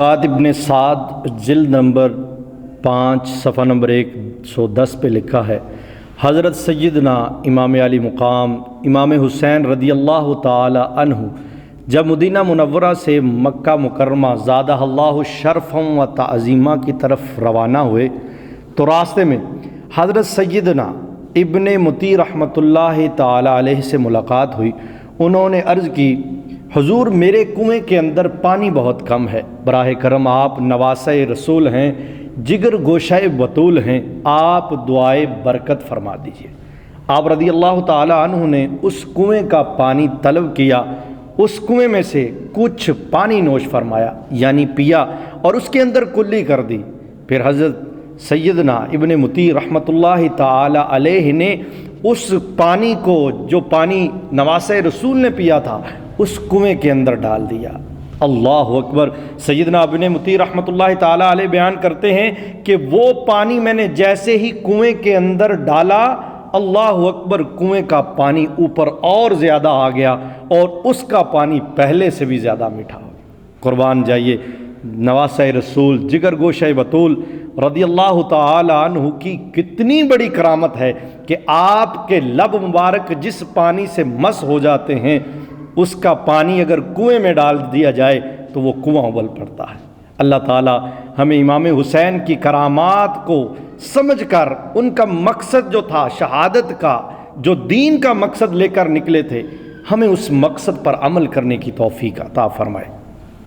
ابن سعد جلد نمبر 5 صفحہ نمبر 110 پہ لکھا ہے، حضرت سیدنا امام علی مقام امام حسین رضی اللہ تعالی عنہ جب مدینہ منورہ سے مکہ مکرمہ زادہ اللہ شرفا و تعظیمہ کی طرف روانہ ہوئے تو راستے میں حضرت سیدنا ابن مطیع رحمۃ اللہ تعالی علیہ سے ملاقات ہوئی۔ انہوں نے عرض کی، حضور میرے کنویں کے اندر پانی بہت کم ہے، براہ کرم آپ نواسہ رسول ہیں، جگر گوشہ بطول ہیں، آپ دعائے برکت فرما دیجئے۔ آپ رضی اللہ تعالی عنہ نے اس کنویں کا پانی طلب کیا، اس کنویں میں سے کچھ پانی نوش فرمایا یعنی پیا اور اس کے اندر کلی کر دی۔ پھر حضرت سیدنا ابن مطیع رحمۃ اللہ تعالی علیہ نے اس پانی کو، جو پانی نواسہ رسول نے پیا تھا، اس کنویں کے اندر ڈال دیا۔ اللہ اکبر۔ سیدنا ابن مطیع رحمۃ اللہ تعالی علیہ بیان کرتے ہیں کہ وہ پانی میں نے جیسے ہی کنویں کے اندر ڈالا، اللہ اکبر، کنویں کا پانی اوپر اور زیادہ آ گیا اور اس کا پانی پہلے سے بھی زیادہ میٹھا ہو گیا۔ قربان جائیے نواسہ رسول جگر گوشہ بطول رضی اللہ تعالی عنہ کی کتنی بڑی کرامت ہے کہ آپ کے لب مبارک جس پانی سے مس ہو جاتے ہیں، اس کا پانی اگر کنویں میں ڈال دیا جائے تو وہ کنواں ابل پڑتا ہے۔ اللہ تعالی ہمیں امام حسین کی کرامات کو سمجھ کر ان کا مقصد جو تھا شہادت کا، جو دین کا مقصد لے کر نکلے تھے، ہمیں اس مقصد پر عمل کرنے کی توفیق عطا فرمائے۔